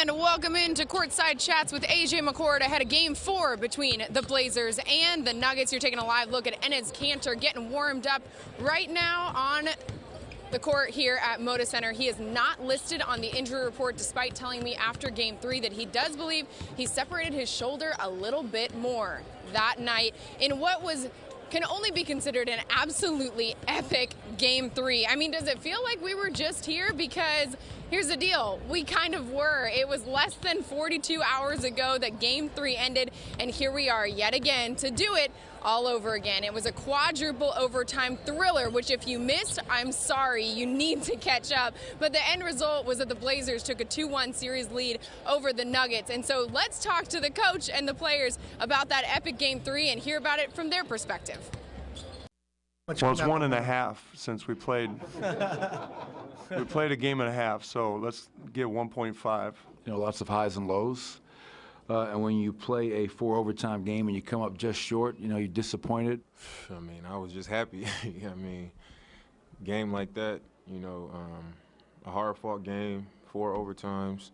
And welcome into Courtside Chats with AJ McCord ahead of Game 4 between the Blazers and the Nuggets. You're taking a live look at AJ McCord getting warmed up right now on the court here at Moda Center. He is not listed on the injury report, despite telling me after Game 3 that he does believe he separated his shoulder a little bit more that night in what can only be considered an absolutely epic Game 3. I mean, does it feel like we were just here? Because here's the deal, we kind of were. It was less than 42 hours ago that Game 3 ended, and here we are yet again to do it all over again. It was a quadruple overtime thriller, which if you missed, I'm sorry, you need to catch up. But the end result was that the Blazers took a 2-1 series lead over the Nuggets. And so let's talk to the coach and the players about that epic Game 3 and hear about it from their perspective. Well, it's 1.5 since we played. We played a game and a half, so let's get 1.5. You know, lots of highs and lows. And when you play a 4 overtime game and you come up just short, you know, you're disappointed. I mean, I was just happy. I mean, game like that, you know, a hard-fought game, 4 overtimes.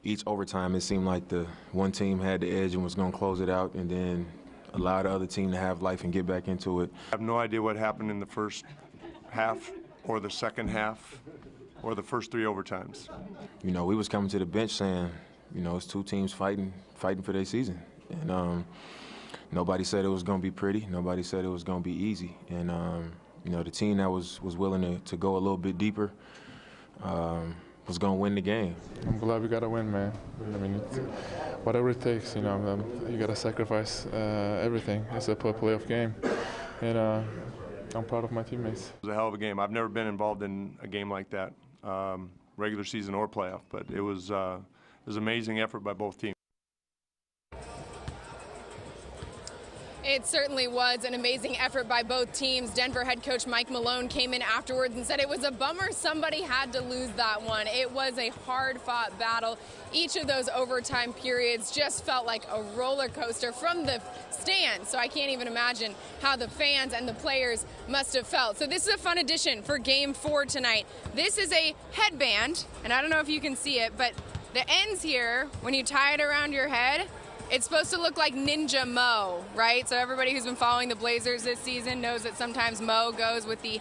Each overtime, it seemed like the one team had the edge and was going to close it out, and then allow the other team to have life and get back into it. I have no idea what happened in the first half or the second half or the first 3 overtimes. You know, we was coming to the bench saying, you know, it's 2 teams fighting for their season. And nobody said it was going to be pretty. Nobody said it was going to be easy. And, you know, the team that was willing to go a little bit deeper was going to win the game. I'm glad we got a win, man. I mean, whatever it takes, you know, you got to sacrifice everything. It's a playoff game. And I'm proud of my teammates. It was a hell of a game. I've never been involved in a game like that, regular season or playoff, but it was amazing effort by both teams. It certainly was an amazing effort by both teams. Denver head coach Mike Malone came in afterwards and said it was a bummer somebody had to lose that one. It was a hard-fought battle. Each of those overtime periods just felt like a roller coaster from the stand, so I can't even imagine how the fans and the players must have felt. So this is a fun addition for Game 4 tonight. This is a headband, and I don't know if you can see it, but the ends here, when you tie it around your head, it's supposed to look like Ninja Mo, right? So everybody who's been following the Blazers this season knows that sometimes Mo goes with the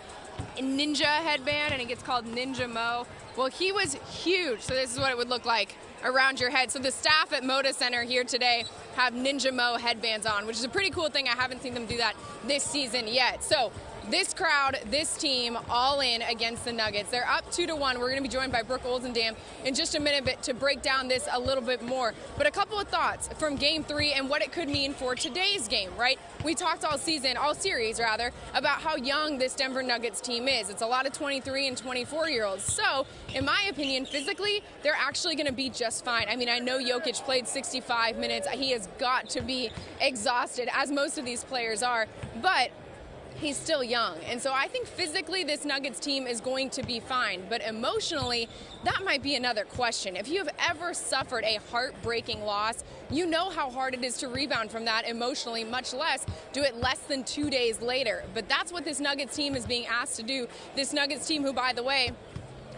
ninja headband and it gets called Ninja Mo. Well, he was huge, so this is what it would look like around your head. So the staff at Moda Center here today have Ninja Mo headbands on, which is a pretty cool thing. I haven't seen them do that this season yet. So this crowd, this team, all in against the Nuggets. They're up 2-1. We're going to be joined by Brooke Oldendam in just a minute to break down this a little bit more. But a couple of thoughts from Game 3 and what it could mean for today's game, right? We talked all series, about how young this Denver Nuggets team is. It's a lot of 23 and 24-year-olds. So, in my opinion, physically, they're actually going to be just fine. I mean, I know Jokic played 65 minutes. He has got to be exhausted, as most of these players are. But he's still young, and so I think physically this Nuggets team is going to be fine, but emotionally, that might be another question. If you have ever suffered a heartbreaking loss, you know how hard it is to rebound from that emotionally, much less do it less than 2 days later. But that's what this Nuggets team is being asked to do. This Nuggets team, who, by the way,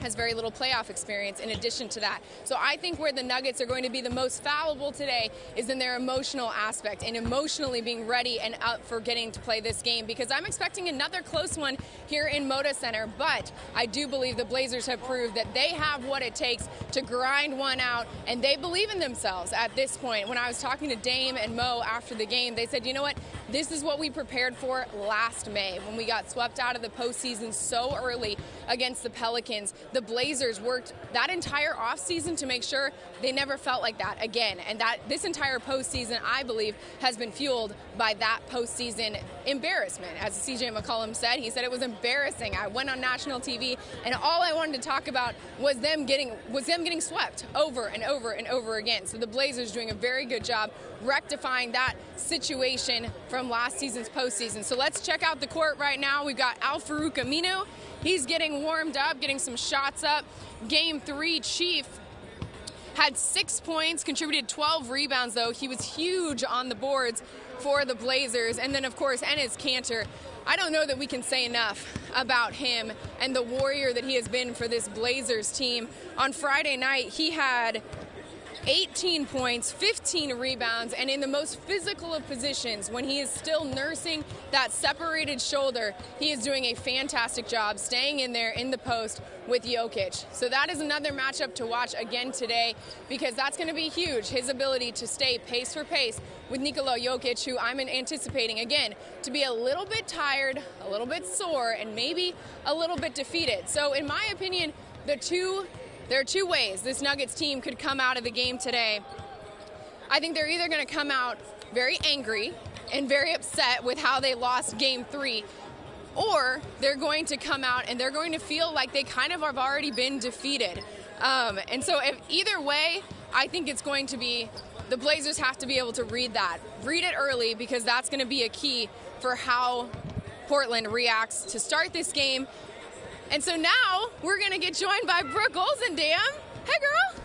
has very little playoff experience in addition to that. So I think where the Nuggets are going to be the most fallible today is in their emotional aspect and emotionally being ready and up for getting to play this game, because I'm expecting another close one here in Moda Center. But I do believe the Blazers have proved that they have what it takes to grind one out, and they believe in themselves at this point. When I was talking to Dame and Mo after the game, they said, you know what, this is what we prepared for last May when we got swept out of the postseason so early against the Pelicans. The Blazers worked that entire offseason to make sure they never felt like that again. And that this entire postseason, I believe, has been fueled by that postseason embarrassment. As CJ McCollum said, he said it was embarrassing. I went on national TV, and all I wanted to talk about was them getting swept over and over and over again. So the Blazers doing a very good job rectifying that situation from last season's postseason. So let's check out the court right now. We've got Al-Farouq Aminu. He's getting warmed up, getting some shots up. Game 3, Chief had 6 points, contributed 12 rebounds, though. He was huge on the boards for the Blazers. And then, of course, Enes Kanter. I don't know that we can say enough about him and the warrior that he has been for this Blazers team. On Friday night, he had 18 points, 15 rebounds, and in the most physical of positions, when he is still nursing that separated shoulder, he is doing a fantastic job staying in there in the post with Jokic. So that is another matchup to watch again today, because that's going to be huge, his ability to stay pace for pace with Nikola Jokic, who I'm anticipating, again, to be a little bit tired, a little bit sore, and maybe a little bit defeated. So in my opinion, there are two ways this Nuggets team could come out of the game today. I think they're either going to come out very angry and very upset with how they lost Game 3, or they're going to come out and they're going to feel like they kind of have already been defeated. And so if either way, I think it's going to be, the Blazers have to be able to read that. Read it early, because that's going to be a key for how Portland reacts to start this game. And so now we're going to get joined by Brooke Olsendam. Hey, girl.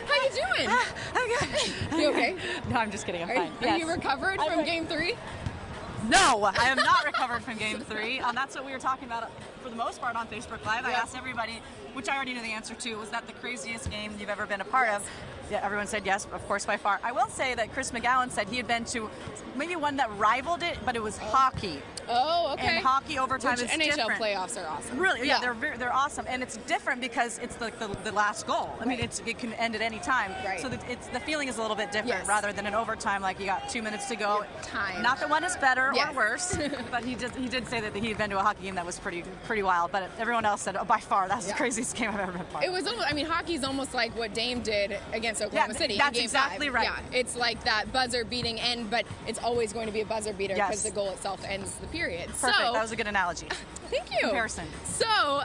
How you doing? I'm good. You okay? No, I'm just kidding. I'm fine. Are you recovered from Game 3? No, I am not recovered from Game 3. That's what we were talking about for the most part on Facebook Live. I asked everybody, which I already knew the answer to, was that the craziest game you've ever been a part of? Yeah, everyone said yes, of course, by far. I will say that Chris McGowan said he had been to maybe one that rivaled it, but it was hockey. Oh, okay. And hockey overtime is NHL different. playoffs are awesome. Really, yeah, they're awesome, and it's different because it's the last goal. I mean, it can end at any time. Right. So the feeling is a little bit different rather than an overtime, like you got 2 minutes to go. Time. Not that one is better or worse, but he did say that he had been to a hockey game that was pretty wild. But everyone else said, by far, that's the craziest game I've ever been part of. It was almost, I mean, hockey's almost like what Dame did against Oklahoma City. That's in Game exactly 5. right. Yeah, it's like that buzzer beating end, but it's always going to be a buzzer beater because the goal itself ends the period. Perfect. So, that was a good analogy. Thank you. Comparison. So,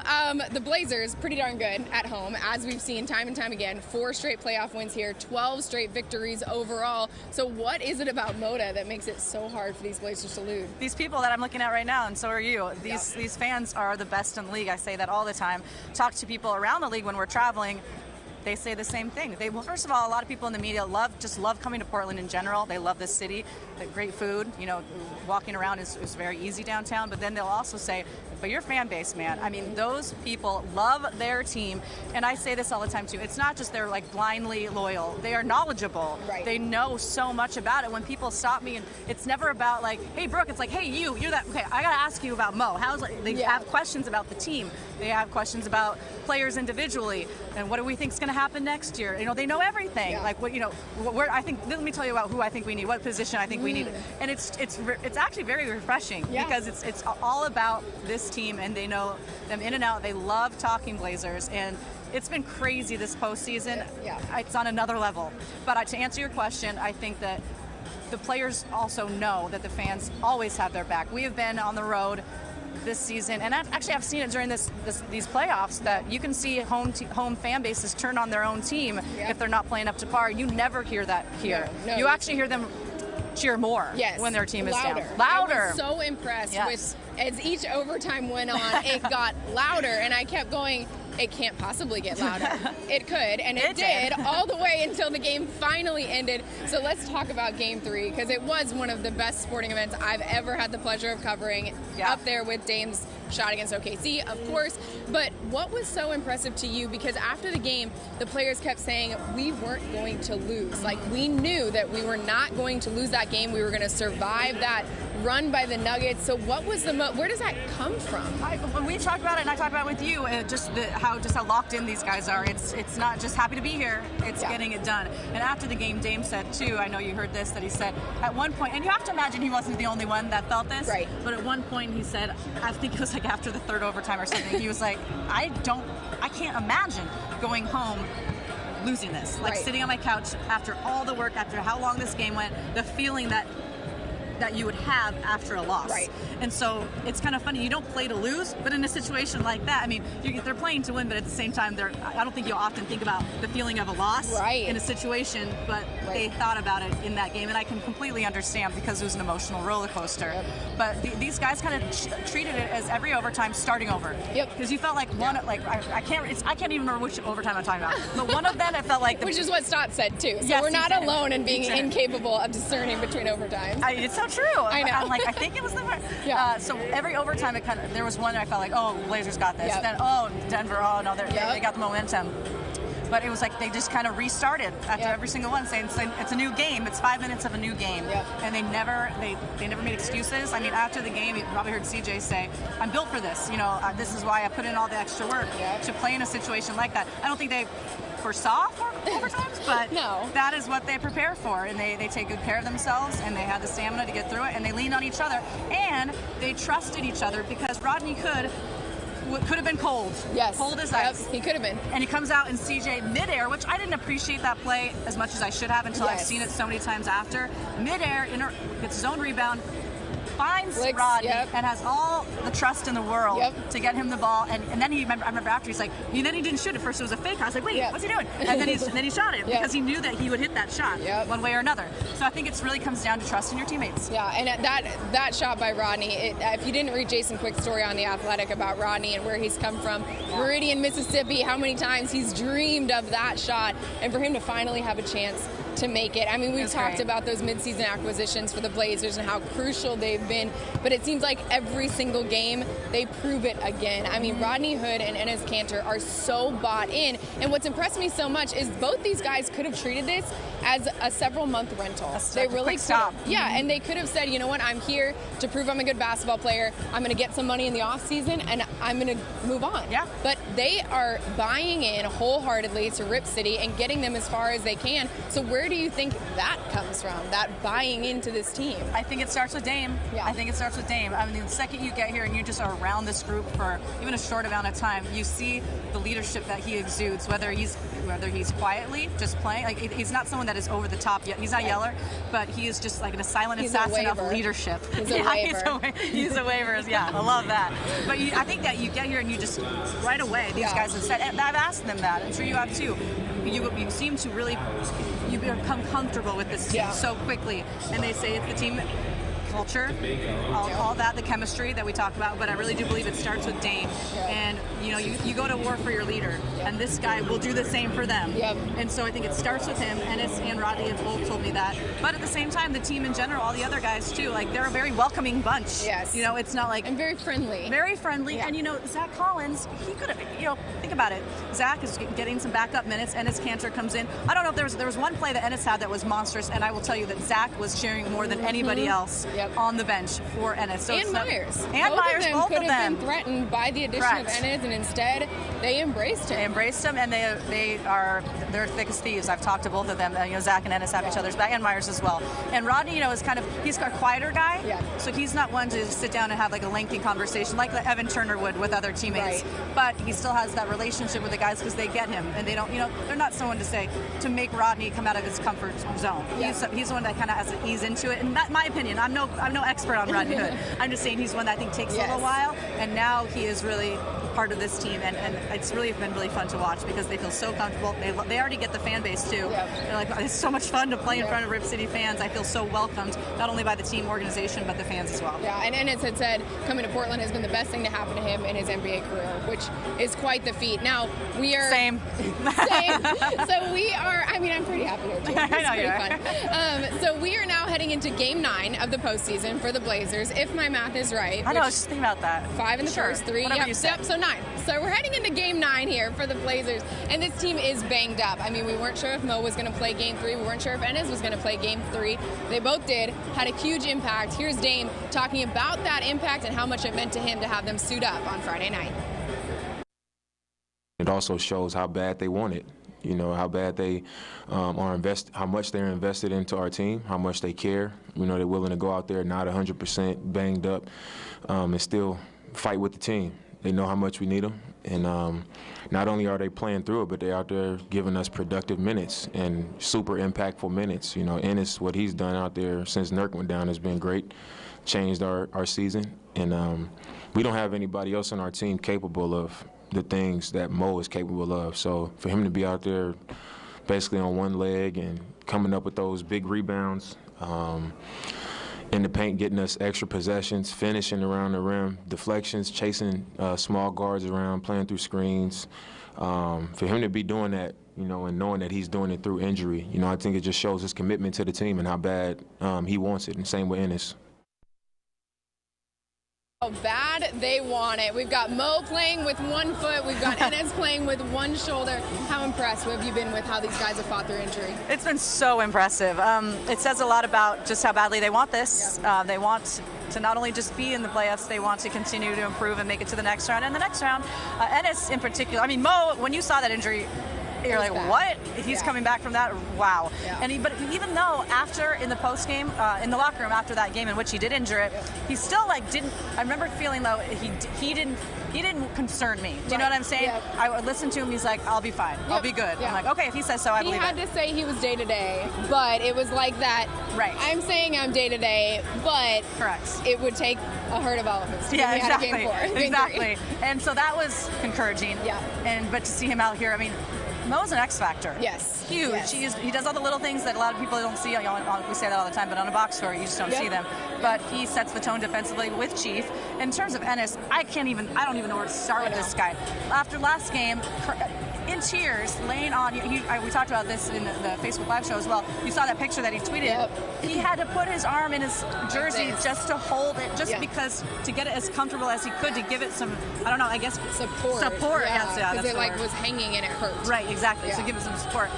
the Blazers, pretty darn good at home, as we've seen time and time again. 4 straight playoff wins here, 12 straight victories overall. So what is it about Moda that makes it so hard for these Blazers to lose? These people that I'm looking at right now, and so are you, these fans are the best in the league. I say that all the time. Talk to people around the league when we're traveling. They say the same thing. Well, first of all, a lot of people in the media love coming to Portland in general. They love this city, the great food. You know, walking around is very easy downtown. But then they'll also say, but your fan base, man. I mean, those people love their team. And I say this all the time, too. It's not just they're like blindly loyal. They are knowledgeable. Right. They know so much about it. When people stop me, and it's never about like, hey, Brooke, it's like, hey, you're that. Okay, I got to ask you about Mo. They have questions about the team. They have questions about players individually. And what do we think is going to happen next year? You know, they know everything. Yeah. Like, I think, let me tell you about who I think we need, what position I think we need. And it's actually very refreshing because it's all about this team, and they know them in and out. They love talking Blazers, and it's been crazy this postseason. Yeah. It's on another level. But to answer your question, I think that the players also know that the fans always have their back. We have been on the road this season, and actually I've seen it during these playoffs, that you can see home fan bases turn on their own team if they're not playing up to par. You never hear that here. No, you actually hear them cheer more when their team is down. Louder. I was so impressed with, as each overtime went on, it got louder, and I kept going, it can't possibly get louder. It could, and it did all the way until the game finally ended. So let's talk about Game 3, because it was one of the best sporting events I've ever had the pleasure of covering, up there with Dame's shot against OKC, of course. But what was so impressive to you, because after the game, the players kept saying we weren't going to lose. Like, we knew that we were not going to lose that game. We were going to survive that run by the Nuggets. So what was where does that come from? When we talk about it, and I talk about it with you, how locked in these guys are. It's not just happy to be here, it's getting it done. And after the game, Dame said too, I know you heard this, that he said at one point, and you have to imagine he wasn't the only one that felt this, but at one point he said, I think it was like after the third overtime or something, he was like, I can't imagine going home losing this. Like sitting on my couch after all the work, after how long this game went, the feeling that you would have after a loss. Right. And so it's kind of funny. You don't play to lose, but in a situation like that, I mean, they're playing to win, but at the same time, I don't think you'll often think about the feeling of a loss in a situation, but they thought about it in that game, and I can completely understand because it was an emotional roller coaster. Yep. But these guys kind of treated it as every overtime starting over. Yep. Because you felt like I can't even remember which overtime I'm talking about, but one of them it felt like which is what Stott said too. So we're not alone in being incapable of discerning between overtimes. It's so true. I know. I think it was the so every overtime there was one that I felt like, oh, Blazers got this. Yep. Then Denver, oh no, they got the momentum. but it was like they just kind of restarted after every single one, saying it's a new game. It's 5 minutes of a new game, and they never made excuses. I mean, after the game, you probably heard CJ say, "I'm built for this. You know, this is why I put in all the extra work to play in a situation like that." I don't think they foresaw for overtimes, but that is what they prepare for, and they take good care of themselves, and they have the stamina to get through it, and they lean on each other, and they trusted each other, because Rodney could have been cold. Yes. Cold as ice. He could have been. And he comes out in CJ midair, which I didn't appreciate that play as much as I should have until I've seen it so many times after. Midair, gets his own rebound, finds Rodney, and has all the trust in the world to get him the ball. And then I remember after he's like, and then he didn't shoot. At first it was a fake. I was like, wait, what's he doing? And then he shot it because he knew that he would hit that shot one way or another. So I think it really comes down to trusting your teammates. Yeah, and that shot by Rodney, if you didn't read Jason Quick's story on The Athletic about Rodney and where he's come from, Meridian, Mississippi, how many times he's dreamed of that shot, and for him to finally have a chance to make it. I mean, we've talked about those midseason acquisitions for the Blazers and how crucial they've been, but it seems like every single game they prove it again. I mean, Rodney Hood and Enes Kanter are so bought in, and what's impressed me so much is both these guys could have treated this as a several-month rental. They really could have. Yeah, and they could have said, you know what, I'm here to prove I'm a good basketball player. I'm going to get some money in the offseason, and I'm going to move on. Yeah. But they are buying in wholeheartedly to Rip City and getting them as far as they can. So where do you think that comes from, that buying into this team? I think it starts with Dame. Yeah. I think it starts with Dame. I mean, the second you get here and you just are around this group for even a short amount of time, you see the leadership that he exudes, whether he's quietly just playing. Like, he's not someone that is over the top yet. He's not a yeller, but he is just like a silent assassin of leadership. He's a waiver. He's a waiver. Yeah, I love that. But I think that you get here and you just right away, these guys have said, and I've asked them that. I'm sure you have too. You seem to really, you become comfortable with this team so quickly, and they say it's the team culture, all that, the chemistry that we talk about, but I really do believe it starts with Dame. And you go to war for your leader, and this guy will do the same for them. And so I think it starts with him, and Rodney have both told me that. But at the same time, the team in general, all the other guys too, like, they're a very welcoming bunch. Yes. It's not like... And very friendly. Very friendly. And Zach Collins, he could have, think about it. Zach is getting some backup minutes, Enes Kanter comes in. I don't know if there was one play that Enes had that was monstrous, and I will tell you that Zach was cheering more than anybody else on the bench for Enes. So and Myers. Both could of them have been threatened by the addition of Enes, and instead they embraced him. They embraced him, and they're thick as thieves. I've talked to both of them. Zach and Enes have each other's back, and Myers as well. And Rodney, is he's a quieter guy, so he's not one to sit down and have like a lengthy conversation like Evan Turner would with other teammates. But he still has that relationship with the guys because they get him, and they don't, they're not someone to make Rodney come out of his comfort zone. He's one that kind of has to ease into it. And that's my opinion. I'm no expert on Rodney Hood. I'm just saying he's one that I think takes a little while, and now he is really part of this team, and it's really been really fun to watch because they feel so comfortable. They already get the fan base too. They're like, it's so much fun to play in front of Rip City fans. I feel so welcomed, not only by the team organization, but the fans as well. Yeah, and Enes had said coming to Portland has been the best thing to happen to him in his NBA career, which is quite the feat. Now, we are... Same. So we are, I'm pretty happy here too. I know you are. Fun. So we are now heading into Game 9 of the postseason for the Blazers, if my math is right. I know, I was just thinking about that. 5 in the first, 3. Yep, so 9. So we're heading into Game 9 here for the Blazers, and this team is banged up. We weren't sure if Mo was going to play Game 3. We weren't sure if Enes was going to play Game 3. They both did, had a huge impact. Here's Dame talking about that impact and how much it meant to him to have them suit up on Friday night. It also shows how bad they want it. How bad they how much they're invested into our team, how much they care. They're willing to go out there not 100% banged up and still fight with the team. They know how much we need them, and not only are they playing through it, but they're out there giving us productive minutes and super impactful minutes. Enes, what he's done out there since Nurk went down has been great, changed our season, and we don't have anybody else on our team capable of the things that Mo is capable of. So for him to be out there basically on one leg and coming up with those big rebounds, in the paint, getting us extra possessions, finishing around the rim, deflections, chasing small guards around, playing through screens. For him to be doing that, and knowing that he's doing it through injury, I think it just shows his commitment to the team and how bad he wants it, and same with Enes. How bad they want it. We've got Mo playing with one foot. We've got Enes playing with one shoulder. How impressed have you been with how these guys have fought through injury? It's been so impressive. It says a lot about just how badly they want this. They want to not only just be in the playoffs, they want to continue to improve and make it to the next round. And the next round, Enes in particular, I mean, Mo, when you saw that injury, you're like, bad. What? He's coming back from that? Wow. Yeah. And but even though after, in the post game, in the locker room after that game in which he did injure it, he still didn't, I remember feeling though, he didn't concern me. Do you know what I'm saying? Yeah. I would listen to him, he's like, I'll be fine. I'll be good. Yeah. I'm like, okay, if he says so, I believe it. He had to say he was day-to-day, but it was like that. Right. I'm saying I'm day-to-day, but Correct. it would take a herd of elephants to Yeah, get me out of exactly. game 4. Exactly. And so that was encouraging. Yeah. But to see him out here, I mean, Mo's an X factor. Yes. Huge. Yes. He does all the little things that a lot of people don't see. We say that all the time, but on a box score, you just don't see them. But he sets the tone defensively with Chief. In terms of Enes, I don't even know where to start with this guy. After last game, in tears, laying on, we talked about this in the Facebook Live show as well. You saw that picture that he tweeted. Yep. He had to put his arm in his jersey just to hold it, because to get it as comfortable as he could, to give it some, I don't know, I guess Support. Yeah, Because it was hanging and it hurt. Right, exactly. So give it some support.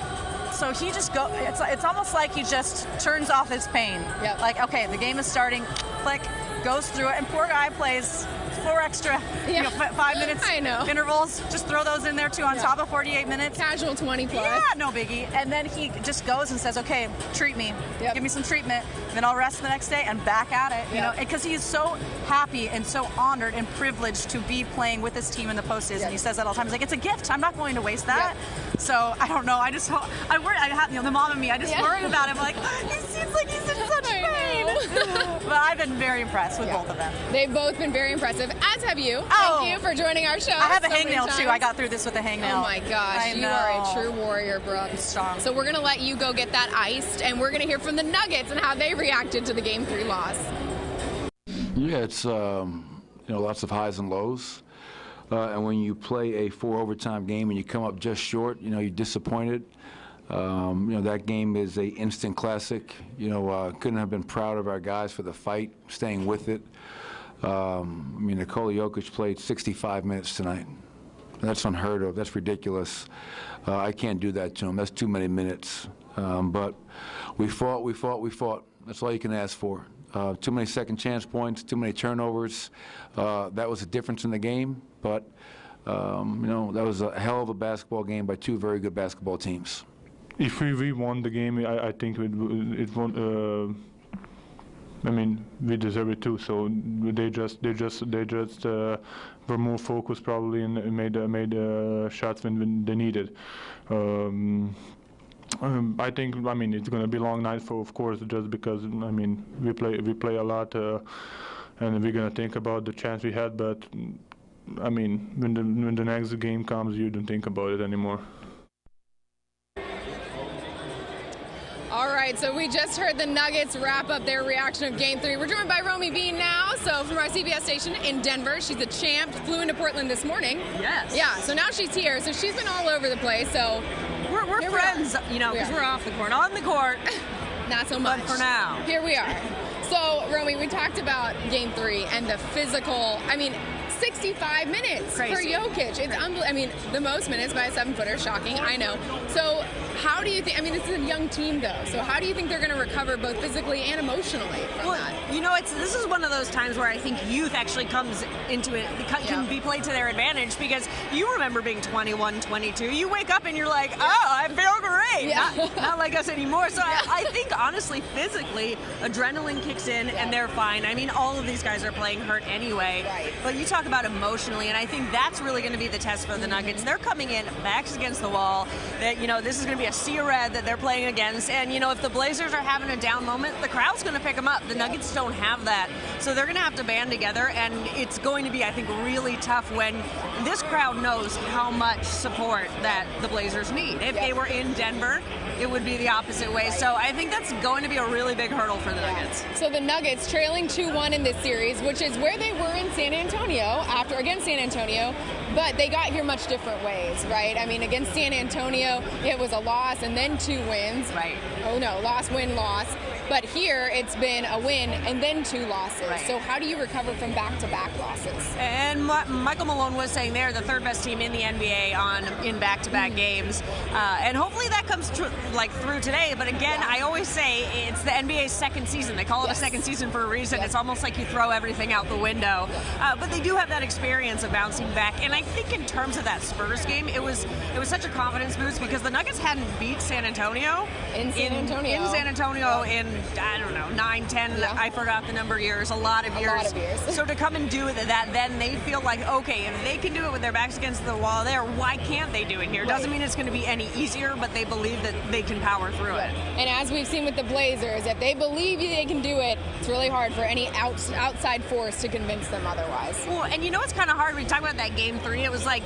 So he just it's almost like he just turns off his pain. Yep. Like, okay, the game is starting, click, goes through it, and poor guy plays 4 extra, 5 minutes intervals. Just throw those in there too on top of 48 minutes. Casual 20 plus. Yeah, no biggie. And then he just goes and says, okay, treat me. Give me some treatment. Then I'll rest the next day and back at it. You know, because he's so happy and so honored and privileged to be playing with his team in the postseason. He says that all the time. He's like, it's a gift. I'm not going to waste that. So I don't know. I just hope, I worry. The mom and me. I just worry about him. Like, he seems like he's in such pain. But I've been very impressed with both of them. They've both been very impressive, as have you. Oh. Thank you for joining our show. I have a hangnail too. I got through this with a hangnail. Oh my gosh, you are a true warrior, Brooke. Strong. So we're going to let you go get that iced, and we're going to hear from the Nuggets and how they reacted to the Game 3 loss. Yeah, it's lots of highs and lows. And when you play a 4 overtime game and you come up just short, you're disappointed. That game is a instant classic. Couldn't have been proud of our guys for the fight, staying with it. Nikola Jokic played 65 minutes tonight. That's unheard of. That's ridiculous. I can't do that to him. That's too many minutes. But we fought. That's all you can ask for. Too many second chance points, too many turnovers. That was a difference in the game. But, that was a hell of a basketball game by 2 very good basketball teams. If we won the game, I think it won. We deserve it too. So they just were more focused probably and made shots when they needed. I think it's going to be a long night of course, just because we play a lot and we're going to think about the chance we had. But when the next game comes, you don't think about it anymore. All right, so we just heard the Nuggets wrap up their reaction of Game 3. We're joined by Romy Bean now, so from our CBS station in Denver. She's a champ, flew into Portland this morning. Yes. Yeah, so now she's here, so she's been all over the place, so. We're friends, because we're off the court. On the court, not so much. But for now. Here we are. So, Romy, we talked about Game 3 and the physical, 65 minutes for Jokic. It's unbelievable. The most minutes by a 7-footer, shocking, I know. So how do you think, this is a young team though, so how do you think they're going to recover both physically and emotionally from that? This is one of those times where I think youth actually comes into it, can be played to their advantage, because you remember being 21, 22. You wake up and you're like, oh, I feel great. Yeah. Not like us anymore. So I think, honestly, physically, adrenaline kicks in and they're fine. All of these guys are playing hurt anyway. Right. But you talk about emotionally, and I think that's really going to be the test for the Nuggets. They're coming in backs against the wall. That this is going to be a sea of red that they're playing against, and if the Blazers are having a down moment, the crowd's going to pick them up. The Nuggets don't have that, so they're going to have to band together, and it's going to be, I think, really tough when this crowd knows how much support that the Blazers need. If they were in Denver, it would be the opposite way. So I think that's going to be a really big hurdle for the Nuggets. So the Nuggets trailing 2-1 in this series, which is where they were in San Antonio against San Antonio, but they got here much different ways, right? I mean, against San Antonio, it was a loss and then 2 wins. Right. Oh no, loss, win, loss. But here, it's been a win and then 2 losses. Right. So how do you recover from back-to-back losses? And Michael Malone was saying they're the 3rd best team in the NBA in back-to-back games, and hopefully that comes through today. But again, I always say it's the NBA's 2nd season. They call it a 2nd season for a reason. It's almost like you throw everything out the window. But they do have that experience of bouncing back. And I think in terms of that Spurs game, it was such a confidence boost because the Nuggets hadn't beat San Antonio in San Antonio in I don't know 9, 10. I forgot the number of years. A lot of years. So to come and do that, then they feel like, okay, if they can do it with their backs against the wall there, why can't they do it here? Doesn't mean it's going to be any easier, but they believe that they can power through it. And as we've seen with the Blazers, if they believe they can do it, it's really hard for any outside force to convince them otherwise. Well, and you know it's kind of hard. We talk about that game 3. It was like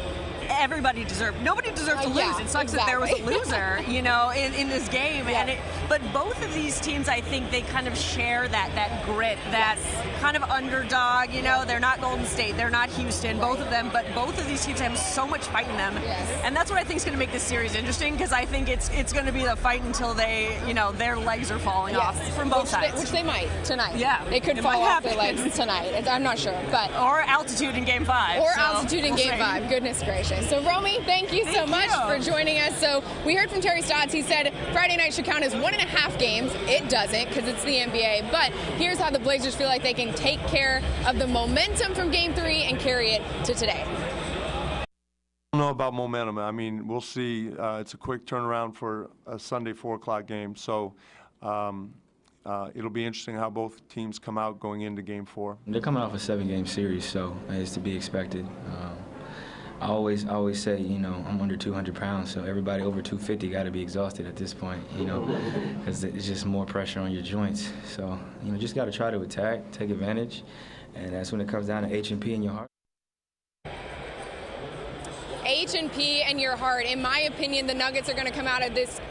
nobody deserved to lose. It sucks that there was a loser, in this game. And but both of these teams, I think they kind of share that grit, that kind of underdog. They're not Golden State, they're not Houston, both of them, but both of these teams have so much fight in them. And that's what I think is going to make this series interesting, because I think it's going to be the fight until they, their legs are falling off from both sides. Which they might tonight. Yeah, they could fall off their legs tonight. I'm not sure, but or altitude in Game 5. Or altitude in Game 5. Goodness gracious. So Romy, thank you so much for joining us. So we heard from Terry Stotts. He said Friday night should count as 1.5 games. It doesn't, because it's the NBA. But here's how the Blazers feel like they can take care of the momentum from Game 3 and carry it to today. I don't know about momentum. I mean, we'll see. It's a quick turnaround for a Sunday 4 o'clock game. So it'll be interesting how both teams come out going into Game 4. They're coming off a 7-game series, so it's to be expected. I always say, I'm under 200 pounds, so everybody over 250 got to be exhausted at this point, because it's just more pressure on your joints. So, just got to try to attack, take advantage, and that's when it comes down to H&P in your heart. H&P and your heart. In my opinion, the Nuggets are going to come out in this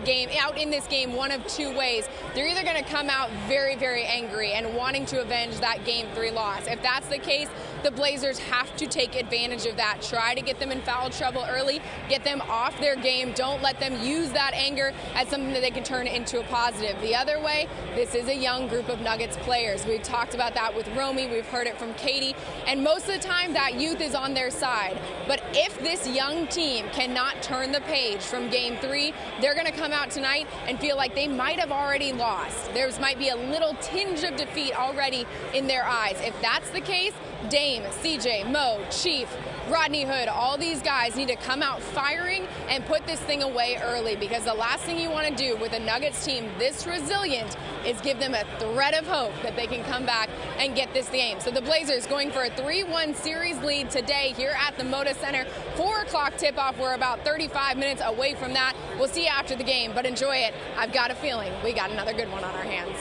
game one of 2 ways. They're either going to come out very, very angry and wanting to avenge that Game 3 loss. If that's the case, the Blazers have to take advantage of that. Try to get them in foul trouble early, get them off their game. Don't let them use that anger as something that they can turn into a positive. The other way, this is a young group of Nuggets players. We've talked about that with Romy. We've heard it from Katie. And most of the time, that youth is on their side. But if this young team cannot turn the page from Game 3, they're going to come out tonight and feel like they might have already lost. There might be a little tinge of defeat already in their eyes. If that's the case, Dame, CJ, Mo, Chief, Rodney Hood, all these guys need to come out firing and put this thing away early, because the last thing you want to do with a Nuggets team this resilient is give them a thread of hope that they can come back and get this game. So the Blazers going for a 3-1 series lead today here at the Moda Center. 4 o'clock tip-off. We're about 35 minutes away from that. We'll see you after the game, but enjoy it. I've got a feeling we got another good one on our hands.